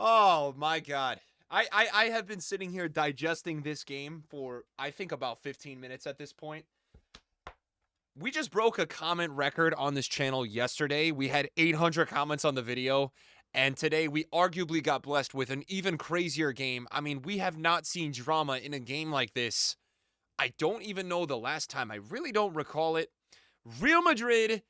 Oh my God. I have been sitting here digesting this game for I think about 15 minutes at this point. We just broke a comment record on this channel yesterday. We had 800 comments on the video, and today we arguably got blessed with an even crazier game. I mean, we have not seen drama in a game like this. I don't even know the last time. I really don't recall it. Real Madrid,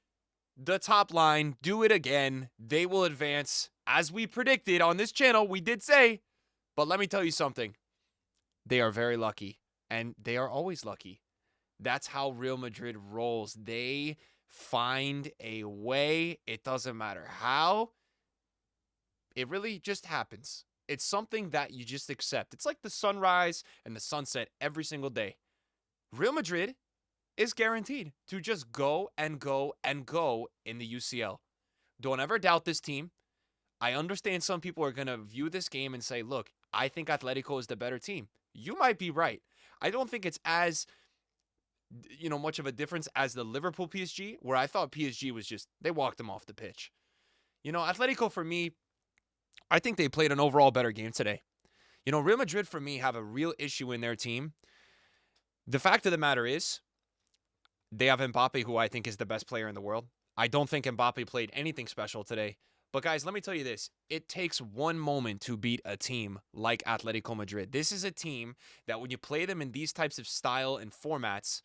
the top line, do it again. They will advance. As we predicted on this channel, we did say, but let me tell you something. They are very lucky, and they are always lucky. That's how Real Madrid rolls. They find a way. It doesn't matter how. It really just happens. It's something that you just accept. It's like the sunrise and the sunset every single day. Real Madrid is guaranteed to just go and go and go in the UCL. Don't ever doubt this team. I understand some people are going to view this game and say, look, I think Atletico is the better team. You might be right. I don't think it's as much of a difference as the Liverpool PSG, where I thought PSG was just, they walked them off the pitch. Atletico for me, I think they played an overall better game today. Real Madrid for me have a real issue in their team. The fact of the matter is, they have Mbappe, who I think is the best player in the world. I don't think Mbappe played anything special today. But guys, let me tell you this. It takes one moment to beat a team like Atletico Madrid. This is a team that when you play them in these types of style and formats,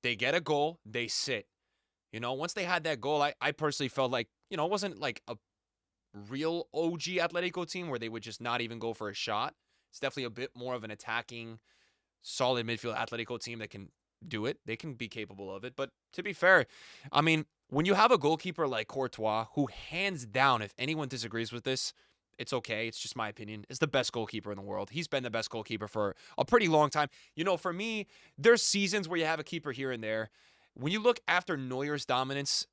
they get a goal, they sit. Once they had that goal, I personally felt like, it wasn't like a real OG Atletico team where they would just not even go for a shot. It's definitely a bit more of an attacking, solid midfield Atletico team that can do it. They can be capable of it. But to be fair, I mean, when you have a goalkeeper like Courtois, who hands down, if anyone disagrees with this, it's okay. It's just my opinion. Is the best goalkeeper in the world. He's been the best goalkeeper for a pretty long time. For me, there's seasons where you have a keeper here and there. When you look after Neuer's dominance,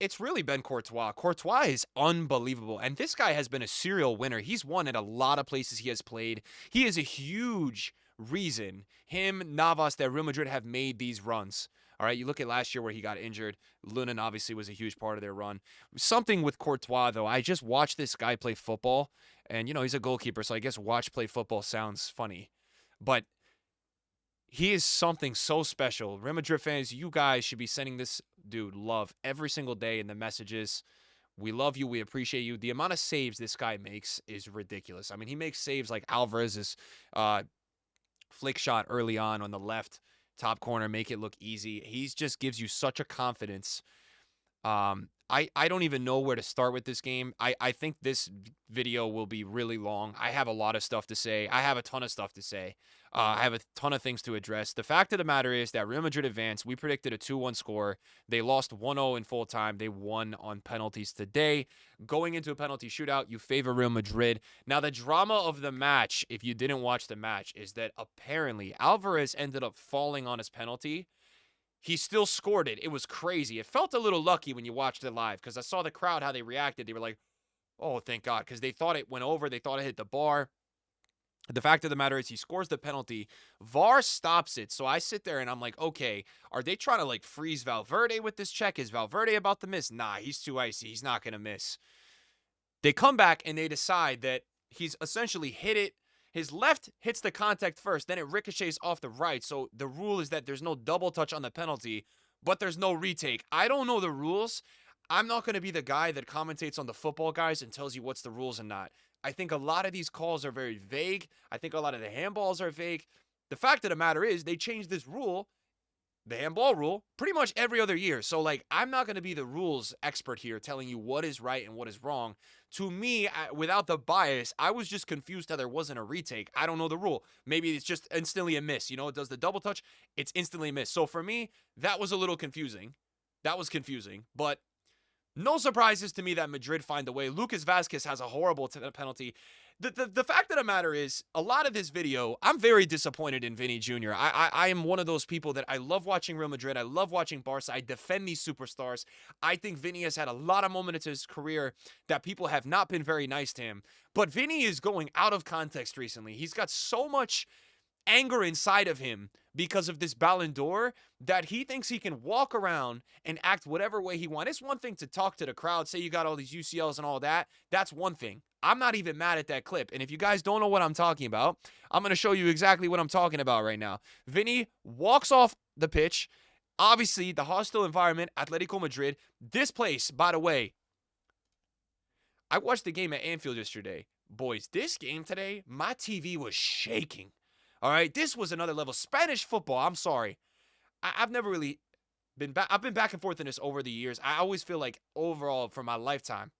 it's really been Courtois. Courtois is unbelievable. And this guy has been a serial winner. He's won at a lot of places he has played. He is a huge reason him, Navas, that Real Madrid have made these runs. All right, you look at last year where he got injured. Lunin obviously was a huge part of their run. Something with Courtois, though, I just watched this guy play football. And, he's a goalkeeper, so I guess watch play football sounds funny. But he is something so special. Real Madrid fans, you guys should be sending this dude love every single day in the messages. We love you. We appreciate you. The amount of saves this guy makes is ridiculous. I mean, he makes saves like Alvarez's flick shot early on the left top corner, make it look easy. He just gives you such a confidence. I don't even know where to start with this game. I think this video will be really long. I have a lot of stuff to say. I have a ton of stuff to say. I have a ton of things to address. The fact of the matter is that Real Madrid advanced. We predicted a 2-1 score. They lost 1-0 in full time. They won on penalties today. Going into a penalty shootout, you favor Real Madrid. Now, the drama of the match, if you didn't watch the match, is that apparently Alvarez ended up falling on his penalty. He still scored it. It was crazy. It felt a little lucky when you watched it live because I saw the crowd, how they reacted. They were like, oh, thank God, because they thought it went over. They thought it hit the bar. The fact of the matter is he scores the penalty. VAR stops it. So I sit there and I'm like, okay, are they trying to like freeze Valverde with this check? Is Valverde about to miss? Nah, he's too icy. He's not going to miss. They come back and they decide that he's essentially hit it. His left hits the contact first, then it ricochets off the right. So the rule is that there's no double touch on the penalty, but there's no retake. I don't know the rules. I'm not going to be the guy that commentates on the football guys and tells you what's the rules and not. I think a lot of these calls are very vague. I think a lot of the handballs are vague. The fact of the matter is they changed this rule, the handball rule, pretty much every other year. So, I'm not going to be the rules expert here telling you what is right and what is wrong. To me, without the bias, I was just confused how there wasn't a retake. I don't know the rule. Maybe it's just instantly a miss. It does the double touch, it's instantly a miss. So, for me, that was a little confusing. That was confusing. But no surprises to me that Madrid find a way. Lucas Vazquez has a horrible penalty. The fact of the matter is, a lot of this video, I'm very disappointed in Vinny Jr. I am one of those people that I love watching Real Madrid. I love watching Barca. I defend these superstars. I think Vinny has had a lot of moments in his career that people have not been very nice to him. But Vinny is going out of context recently. He's got so much anger inside of him because of this Ballon d'Or that he thinks he can walk around and act whatever way he wants. It's one thing to talk to the crowd, say you got all these UCLs and all that. That's one thing. I'm not even mad at that clip. And if you guys don't know what I'm talking about, I'm going to show you exactly what I'm talking about right now. Vinny walks off the pitch. Obviously, the hostile environment, Atletico Madrid. This place, by the way, I watched the game at Anfield yesterday. Boys, this game today, my TV was shaking. All right, this was another level. Spanish football, I'm sorry. I've never really been back. I've been back and forth in this over the years. I always feel like overall for my lifetime,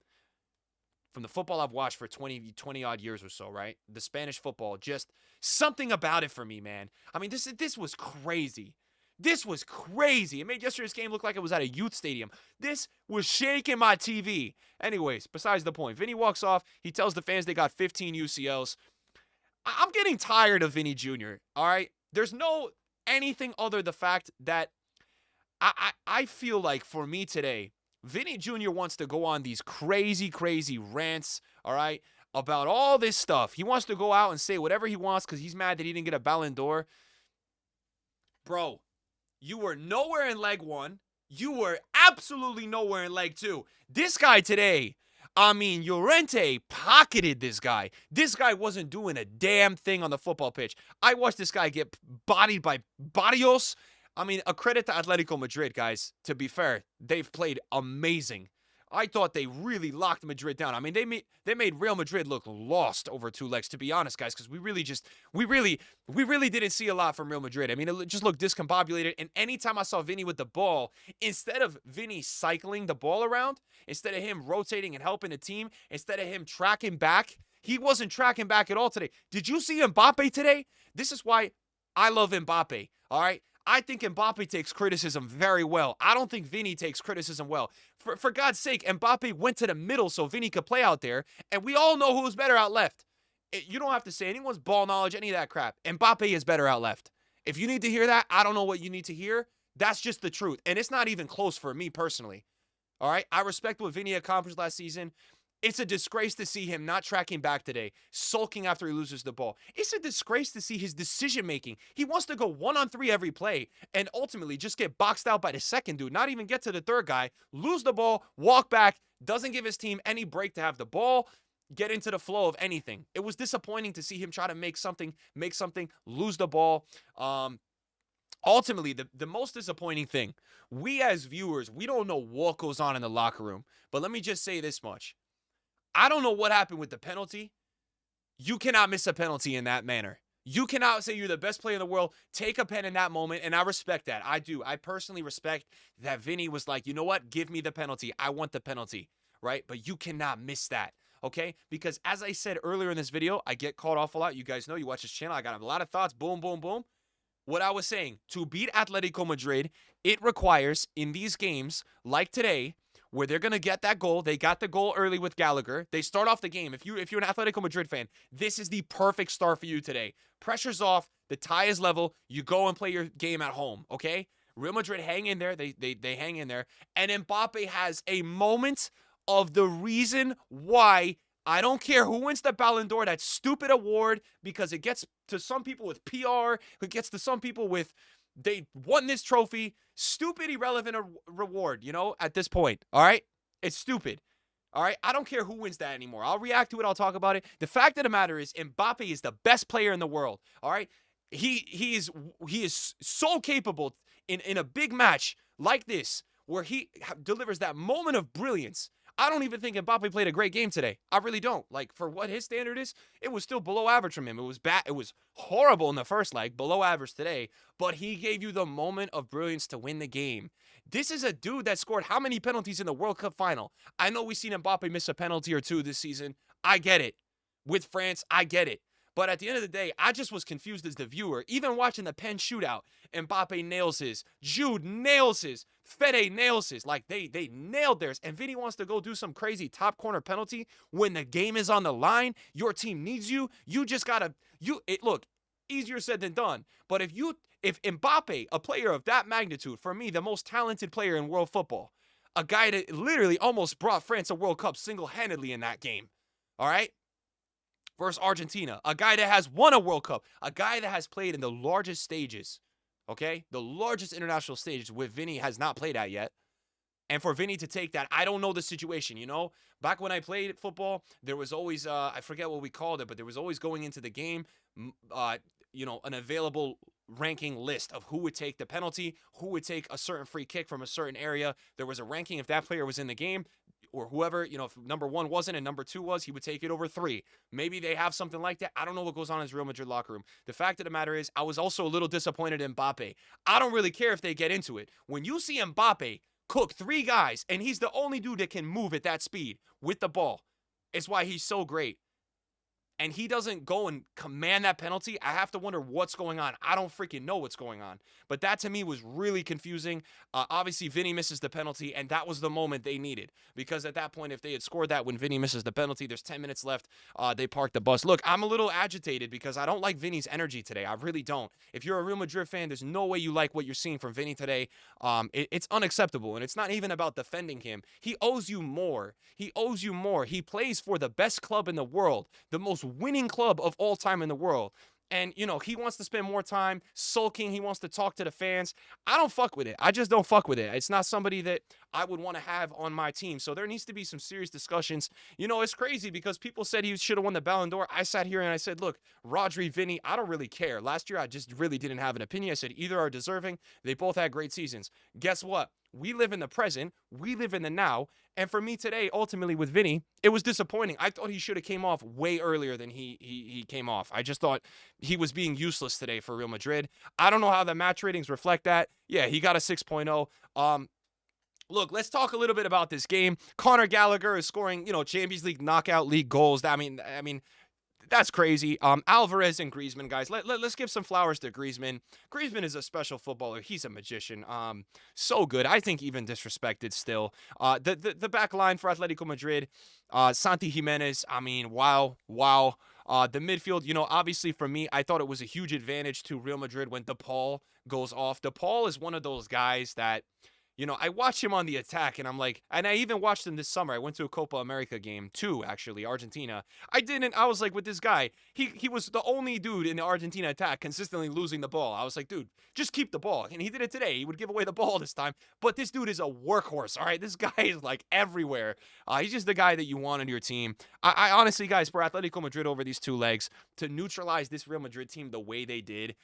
from the football I've watched for 20 odd years or so, right? The Spanish football, just something about it for me, man. I mean, this was crazy. This was crazy. It made yesterday's game look like it was at a youth stadium. This was shaking my TV. Anyways, besides the point. Vinny walks off. He tells the fans they got 15 UCLs. I'm getting tired of Vinny Jr., all right? There's no anything other the fact that I feel like for me today, Vinny Jr. wants to go on these crazy, crazy rants, all right, about all this stuff. He wants to go out and say whatever he wants because he's mad that he didn't get a Ballon d'Or. Bro, you were nowhere in leg one. You were absolutely nowhere in leg two. This guy today, I mean, Llorente pocketed this guy. This guy wasn't doing a damn thing on the football pitch. I watched this guy get bodied by Barrios. I mean, a credit to Atletico Madrid, guys. To be fair, they've played amazing. I thought they really locked Madrid down. I mean, they made Real Madrid look lost over two legs, to be honest, guys, because we really didn't see a lot from Real Madrid. I mean, it just looked discombobulated. And anytime I saw Vinny with the ball, instead of Vinny cycling the ball around, instead of him rotating and helping the team, instead of him tracking back, he wasn't tracking back at all today. Did you see Mbappe today? This is why I love Mbappe, all right? I think Mbappe takes criticism very well. I don't think Vinny takes criticism well. For God's sake, Mbappe went to the middle so Vinny could play out there, and we all know who's better out left. You don't have to say anyone's ball knowledge, any of that crap. Mbappe is better out left. If you need to hear that, I don't know what you need to hear. That's just the truth, and it's not even close for me personally. All right? I respect what Vinny accomplished last season. It's a disgrace to see him not tracking back today, sulking after he loses the ball. It's a disgrace to see his decision-making. He wants to go 1-on-3 every play and ultimately just get boxed out by the second dude, not even get to the third guy, lose the ball, walk back, doesn't give his team any break to have the ball, get into the flow of anything. It was disappointing to see him try to make something, lose the ball. Ultimately, the most disappointing thing, we as viewers, we don't know what goes on in the locker room, but let me just say this much. I don't know what happened with the penalty. You cannot miss a penalty in that manner. You cannot say you're the best player in the world, take a pen in that moment, and I respect that. I do. I personally respect that Vinny was like, you know what? Give me the penalty. I want the penalty, right? But you cannot miss that, okay? Because as I said earlier in this video, I get called off a lot. You guys know, you watch this channel. I got a lot of thoughts. Boom, boom, boom. What I was saying, to beat Atletico Madrid, it requires, in these games, like today, where they're going to get that goal. They got the goal early with Gallagher. They start off the game. If you're an Atletico Madrid fan, this is the perfect start for you today. Pressure's off. The tie is level. You go and play your game at home, okay? Real Madrid hang in there. They hang in there. And Mbappe has a moment of the reason why I don't care who wins the Ballon d'Or, that stupid award, because it gets to some people with PR, it gets to some people with they won this trophy. Stupid, irrelevant reward, you know, at this point. All right? It's stupid. All right? I don't care who wins that anymore. I'll react to it. I'll talk about it. The fact of the matter is Mbappe is the best player in the world. All right? He is so capable in a big match like this where he delivers that moment of brilliance. I don't even think Mbappe played a great game today. I really don't. Like, for what his standard is, it was still below average from him. It was bad. It was horrible in the first leg, below average today. But he gave you the moment of brilliance to win the game. This is a dude that scored how many penalties in the World Cup final? I know we've seen Mbappe miss a penalty or two this season. I get it. With France, I get it. But at the end of the day, I just was confused as the viewer. Even watching the pen shootout, Mbappe nails his. Jude nails his. Fede nails his. Like, they nailed theirs. And Vinny wants to go do some crazy top corner penalty when the game is on the line. Your team needs you. You just got to... Look, easier said than done. But if Mbappe, a player of that magnitude, for me, the most talented player in world football, a guy that literally almost brought France a World Cup single-handedly in that game, all right? versus Argentina, a guy that has won a World Cup, a guy that has played in the largest stages, okay? The largest international stages, which Vinny has not played at yet. And for Vinny to take that, I don't know the situation, you know? Back when I played football, there was always, I forget what we called it, but there was always going into the game, an available ranking list of who would take the penalty, who would take a certain free kick from a certain area. There was a ranking if that player was in the game or whoever, if number 1 wasn't and number 2 was, he would take it over 3. Maybe they have something like that. I don't know what goes on in his Real Madrid locker room. The fact of the matter is, I was also a little disappointed in Mbappe. I don't really care if they get into it. When you see Mbappe cook 3 guys, and he's the only dude that can move at that speed with the ball. It's why he's so great. And he doesn't go and command that penalty. I have to wonder what's going on. I don't freaking know what's going on. But that to me was really confusing. Obviously, Vinny misses the penalty, and that was the moment they needed. Because at that point, if they had scored that when Vinny misses the penalty, there's 10 minutes left. They parked the bus. Look, I'm a little agitated because I don't like Vinny's energy today. I really don't. If you're a Real Madrid fan, there's no way you like what you're seeing from Vinny today. It's unacceptable, and it's not even about defending him. He owes you more. He owes you more. He plays for the best club in the world, the most winning club of all time in the world. And, he wants to spend more time sulking. He wants to talk to the fans. I don't fuck with it. I just don't fuck with it. It's not somebody that I would want to have on my team. So there needs to be some serious discussions. It's crazy because people said he should have won the Ballon d'Or. I sat here and I said, look, Rodri, Vinny, I don't really care. Last year, I just really didn't have an opinion. I said either are deserving. They both had great seasons. Guess what? We live in the present. We live in the now. And for me today, ultimately with Vinny, it was disappointing. I thought he should have came off way earlier than he came off. I just thought he was being useless today for Real Madrid. I don't know how the match ratings reflect that. Yeah, he got a 6.0. Look, let's talk a little bit about this game. Conor Gallagher is scoring, Champions League knockout league goals. I mean, that's crazy. Alvarez and Griezmann, guys. Let's give some flowers to Griezmann. Griezmann is a special footballer. He's a magician. So good. I think even disrespected still. The back line for Atletico Madrid, Santi Jimenez. I mean, wow. The midfield, obviously for me, I thought it was a huge advantage to Real Madrid when De Paul goes off. De Paul is one of those guys that, I watch him on the attack, and I'm like, and I even watched him this summer. I went to a Copa America game, 2, actually, Argentina. I was like, with this guy, he was the only dude in the Argentina attack consistently losing the ball. I was like, dude, just keep the ball. And he did it today. He would give away the ball this time. But this dude is a workhorse, all right? This guy is, like, everywhere. He's just the guy that you want on your team. I honestly, guys, for Atletico Madrid over these 2 legs, to neutralize this Real Madrid team the way they did,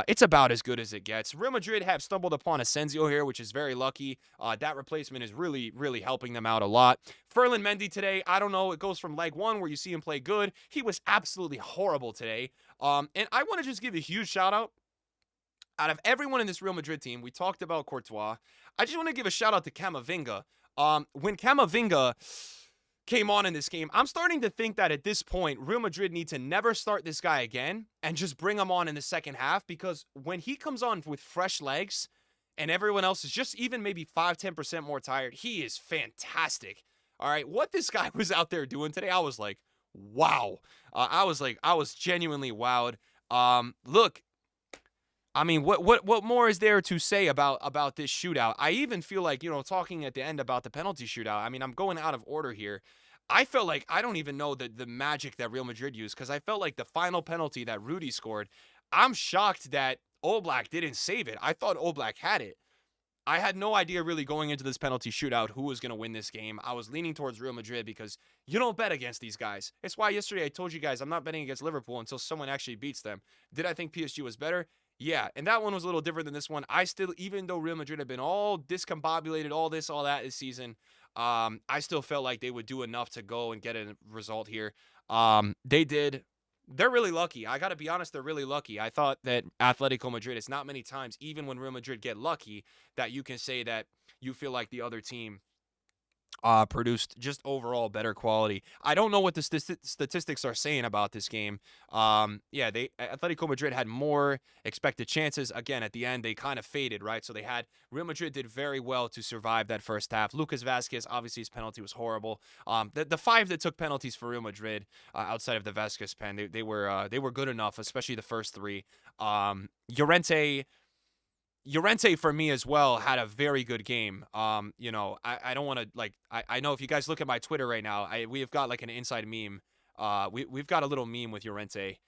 it's about as good as it gets. Real Madrid have stumbled upon Asensio here, which is very lucky. That replacement is really, really helping them out a lot. Ferland Mendy today, I don't know. It goes from leg 1 where you see him play good. He was absolutely horrible today. And I want to just give a huge shout out. Out of everyone in this Real Madrid team, we talked about Courtois. I just want to give a shout out to Camavinga. When Camavinga came on in this game, I'm starting to think that at this point, Real Madrid need to never start this guy again and just bring him on in the second half, because when he comes on with fresh legs and everyone else is just even maybe 5-10% more tired, he is fantastic. All right, what this guy was out there doing today, I was like, wow. I was genuinely wowed. Look, I mean, what more is there to say about this shootout? I even feel like, talking at the end about the penalty shootout, I mean, I'm going out of order here. I felt like I don't even know the magic that Real Madrid used, because I felt like the final penalty that Rudy scored, I'm shocked that Oblak didn't save it. I thought Oblak had it. I had no idea really going into this penalty shootout who was going to win this game. I was leaning towards Real Madrid because you don't bet against these guys. It's why yesterday I told you guys I'm not betting against Liverpool until someone actually beats them. Did I think PSG was better? Yeah, and that one was a little different than this one. I still, even though Real Madrid have been all discombobulated, all this, all that this season, I still felt like they would do enough to go and get a result here. They did. They're really lucky. I got to be honest, they're really lucky. I thought that Atletico Madrid, it's not many times, even when Real Madrid get lucky, that you can say that you feel like the other team produced just overall better quality. I don't know what the statistics are saying about this game. Yeah, Atletico Madrid had more expected chances. Again, at the end, they kind of faded, right? So Real Madrid did very well to survive that first half. Lucas Vazquez, obviously his penalty was horrible. The 5 that took penalties for Real Madrid, outside of the Vazquez pen, they were good enough, especially the first 3. Llorente for me as well had a very good game. I don't want to I know if you guys look at my Twitter right now, we have got like an inside meme we've got a little meme with Llorente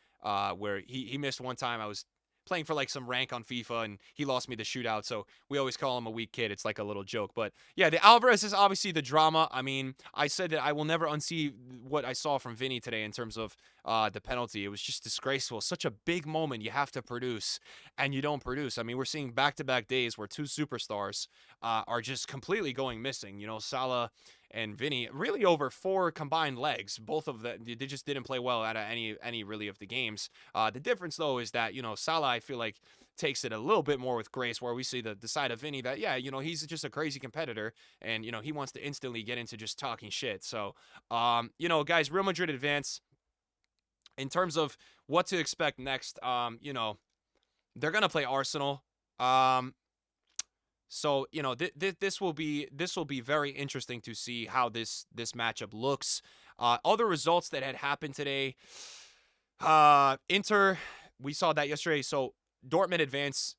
where he missed one time. I was playing for like some rank on FIFA and he lost me the shootout, so we always call him a weak kid. It's like a little joke. But yeah, the Alvarez is obviously the drama. I mean, I said that I will never unsee what I saw from Vinny today in terms of the penalty. It was just disgraceful. Such a big moment you have to produce and you don't produce. I mean, we're seeing back-to-back days where two superstars are just completely going missing. You know, Salah and Vinny really over 4 combined legs. Both of them, they just didn't play well out of any really of the games. The difference though is that, you know, Salah, I feel like, takes it a little bit more with grace, where we see the side of Vinny that, yeah, you know, he's just a crazy competitor and, you know, he wants to instantly get into just talking shit. So, you know, guys, Real Madrid advance. In terms of what to expect next, you know, they're going to play Arsenal. So, you know, this will be very interesting to see how this matchup looks. Other results that had happened today. Inter, we saw that yesterday. So Dortmund advance.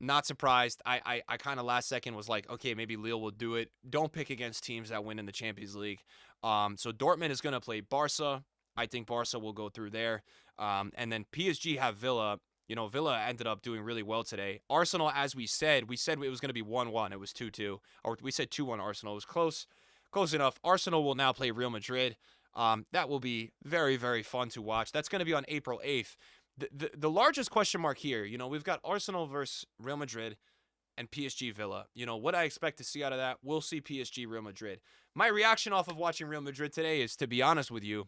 Not surprised. I kind of last second was like, okay, maybe Lille will do it. Don't pick against teams that win in the Champions League. So Dortmund is going to play Barca. I think Barca will go through there. And then PSG have Villa. You know, Villa ended up doing really well today. Arsenal, as we said it was going to be 1-1. It was 2-2. Or we said 2-1 Arsenal. It was close enough. Arsenal will now play Real Madrid. That will be very, very fun to watch. That's going to be on April 8th. The largest question mark here, you know, we've got Arsenal versus Real Madrid and PSG Villa. You know, what I expect to see out of that, we'll see PSG Real Madrid. My reaction off of watching Real Madrid today is, to be honest with you,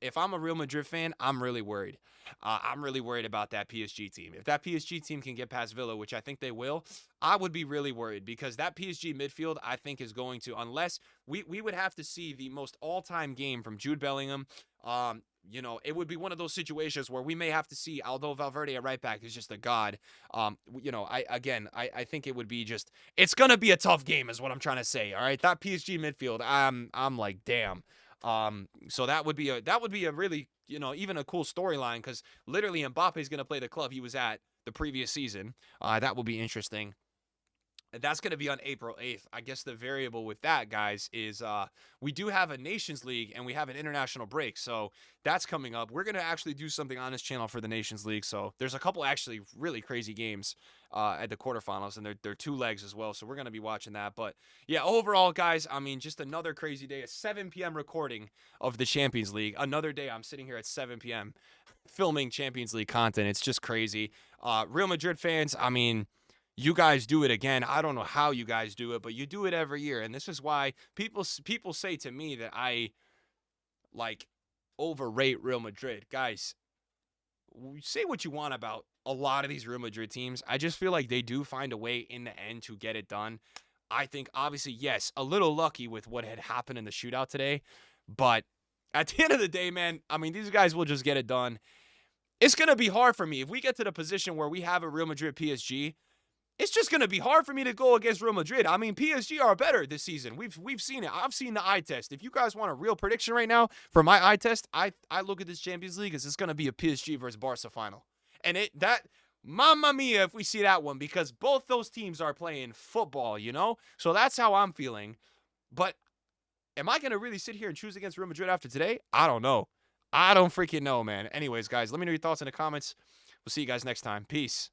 if I'm a Real Madrid fan, I'm really worried. I'm really worried about that PSG team. If that PSG team can get past Villa, which I think they will, I would be really worried, because that PSG midfield, I think, is going to, unless we would have to see the most all-time game from Jude Bellingham. You know, it would be one of those situations where we may have to see Aldo Valverde at right back, is just a god. You know, I think it would be it's going to be a tough game is what I'm trying to say. All right. That PSG midfield, I'm like, damn. So that would be a really, you know, even a cool storyline, because literally Mbappe is going to play the club he was at the previous season. That will be interesting. That's going to be on April 8th. I guess the variable with that, guys, is we do have a Nations League and we have an international break. So that's coming up. We're going to actually do something on this channel for the Nations League. So there's a couple actually really crazy games at the quarterfinals, and they're 2 legs as well. So we're going to be watching that. But yeah, overall, guys, I mean, just another crazy day. A 7 p.m. recording of the Champions League. Another day I'm sitting here at 7 p.m. filming Champions League content. It's just crazy. Real Madrid fans, I mean, you guys do it again. I don't know how you guys do it, but you do it every year. And this is why people say to me that I, like, overrate Real Madrid. Guys, say what you want about a lot of these Real Madrid teams. I just feel like they do find a way in the end to get it done. I think, obviously, yes, a little lucky with what had happened in the shootout today. But at the end of the day, man, I mean, these guys will just get it done. It's going to be hard for me. If we get to the position where we have a Real Madrid PSG, it's just going to be hard for me to go against Real Madrid. I mean, PSG are better this season. We've seen it. I've seen the eye test. If you guys want a real prediction right now for my eye test, I look at this Champions League as it's going to be a PSG versus Barca final. And mamma mia if we see that one, because both those teams are playing football, you know? So that's how I'm feeling. But am I going to really sit here and choose against Real Madrid after today? I don't know. I don't freaking know, man. Anyways, guys, let me know your thoughts in the comments. We'll see you guys next time. Peace.